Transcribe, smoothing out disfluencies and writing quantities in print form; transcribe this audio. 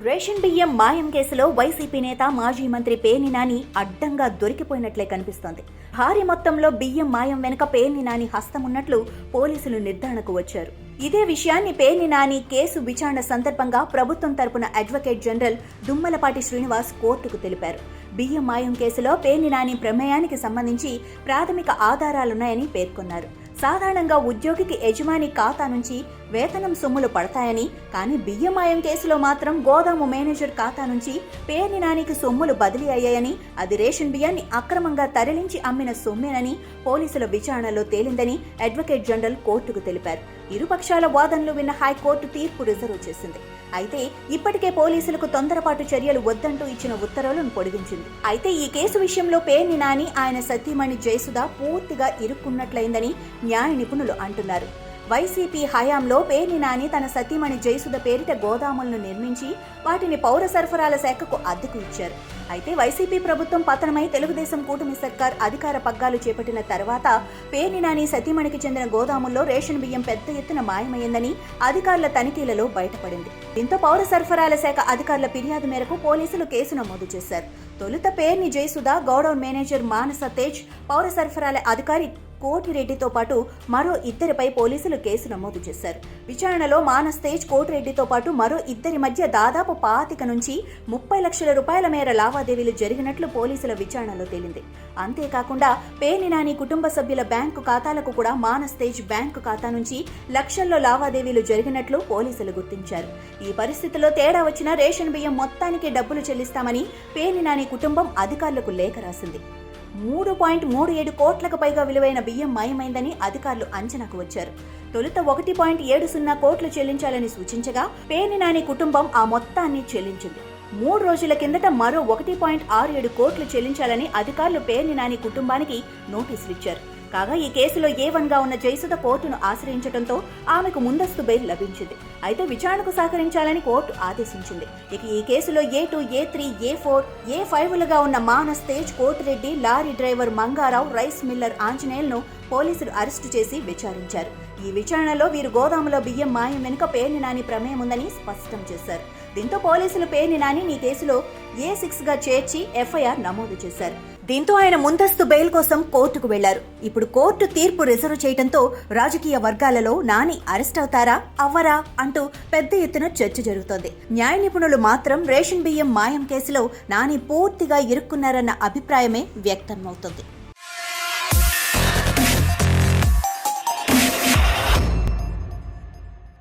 Ration బియ్యం మాయం కేసులో వైసీపీ నేత మాజీ మంత్రి పేర్ని నాని అడ్డంగా దొరికిపోయినట్లే కనిపిస్తోంది. భారీ మొత్తంలో బియ్యం మాయం వెనుక పేర్ని నాని హస్తమున్నట్లు పోలీసులు నిర్ధారణకు వచ్చారు. ఇదే విషయాన్ని పేర్ని నాని కేసు విచారణ సందర్భంగా ప్రభుత్వం తరపున అడ్వకేట్ జనరల్ దుమ్మలపాటి శ్రీనివాస్ కోర్టుకు తెలిపారు. బియ్యం మాయం కేసులో పేర్ని నాని ప్రమేయానికి సంబంధించి ప్రాథమిక ఆధారాలున్నాయని పేర్కొన్నారు. సాధారణంగా ఉద్యోగికి యజమాని ఖాతా నుంచి వేతనం సొమ్ములు పడతాయని, కానీ బియ్యం మాయం కేసులో మాత్రం గోదాము మేనేజర్ ఖాతా నుంచి పేర్ని నానికి సొమ్ములు బదిలీ అయ్యాయని, అది రేషన్ బియ్యాన్ని అక్రమంగా తరలించి అమ్మిన సొమ్మేనని పోలీసుల విచారణలో తేలిందని అడ్వకేట్ జనరల్ కోర్టుకు తెలిపారు. ఇరుపక్షాల వాదనలు విన్న హైకోర్టు తీర్పు రిజర్వ్ చేసింది. అయితే ఇప్పటికే పోలీసులకు తొందరపాటు చర్యలు వద్దంటూ ఇచ్చిన ఉత్తర్వులను పొడిగించింది. అయితే ఈ కేసు విషయంలో పేర్ని నాని ఆయన సతీమణి జయసుధ పూర్తిగా ఇరుక్కున్నట్లయిందని న్యాయ నిపుణులు అంటున్నారు. వైసీపీ హయాంలో పేర్ని నాని తన సతీమణి జయసుధ పేరిట గోదాములను నిర్మించి వాటిని పౌర సరఫరాల శాఖకు అద్దెకు ఇచ్చారు. అయితే వైసీపీ ప్రభుత్వం పతనమై తెలుగుదేశం కూటమి సర్కార్ అధికార పగ్గాలు చేపట్టిన తర్వాత పేర్ని నాని సతీమణికి చెందిన గోదాముల్లో రేషన్ బియ్యం పెద్ద ఎత్తున మాయమైందని అధికారుల తనిఖీలలో బయటపడింది. దీంతో పౌర సరఫరాల శాఖ అధికారుల ఫిర్యాదు మేరకు పోలీసులు కేసు నమోదు చేశారు. తొలుత పేర్ని జయసుధ, గోడౌన్ మేనేజర్ మానస తేజ్, పౌర సరఫరాల అధికారి కోటిరెడ్డితో పాటు మరో ఇద్దరిపై పోలీసులు కేసు నమోదు చేశారు. విచారణలో మానస్ తేజ్, కోటిరెడ్డితో పాటు మరో ఇద్దరి మధ్య దాదాపు 25 నుంచి 30 లక్షల రూపాయల మేర లావాదేవీలు జరిగినట్లు పోలీసుల విచారణలో తేలింది. అంతేకాకుండా పేర్ని నాని కుటుంబ సభ్యుల బ్యాంకు ఖాతాలకు కూడా మానస్ తేజ్ బ్యాంకు ఖాతా నుంచి లక్షల్లో లావాదేవీలు జరిగినట్లు పోలీసులు గుర్తించారు. ఈ పరిస్థితిలో తేడా వచ్చిన రేషన్ బియ్యం మొత్తానికి డబ్బులు చెల్లిస్తామని పేర్ని నాని కుటుంబం అధికారులకు లేఖ రాసింది. 3.37 కోట్లకు పైగా విలువైన బియ్యం మాయమైందని అధికారులు అంచనాకు వచ్చారు. తొలుత 1.70 కోట్లు చెల్లించాలని సూచించగా పేర్ని నాని కుటుంబం ఆ మొత్తాన్ని చెల్లించింది. 3 రోజుల కిందట మరో 1.67 కోట్లు చెల్లించాలని అధికారులు పేర్ని నాని కుటుంబానికి నోటీసులు ఇచ్చారు. కాగా ఈ కేసులో A1గా ఉన్న జయసుధ కోర్టును ఆశ్రయించడంతో ఆమెకు ముందస్తు బెయిల్ లభించింది. అయితే విచారణకు సహకరించాలని కోర్టు ఆదేశించింది. ఇక ఈ కేసులో A2, A3, A4, A5లుగా ఉన్న Manas Tej, Kotireddy, lorry driver Mangarao, rice miller ఆంజనేయులను పోలీసులు అరెస్టు చేసి విచారించారు. ఈ విచారణలో వీరు గోదాములో బియ్యం మాయం వెనుక పేర్ని నాని ప్రమేయం ఉందని స్పష్టం చేశారు. దీంతో పోలీసులు పేర్ని నాని కేసులో A6గా చేర్చి FIR నమోదు చేశారు. దీంతో ఆయన ముందస్తు బెయిల్ కోసం కోర్టుకు వెళ్లారు. ఇప్పుడు కోర్టు తీర్పు రిజర్వ్ చేయడంతో రాజకీయ వర్గాలలో నాని అరెస్ట్ అవుతారా అవ్వరా అంటూ పెద్ద ఎత్తున చర్చ జరుగుతోంది. న్యాయ నిపుణులు మాత్రం రేషన్ బియ్యం మాయం కేసులో నాని పూర్తిగా ఇరుక్కున్నారన్న అభిప్రాయమే వ్యక్తమవుతోంది.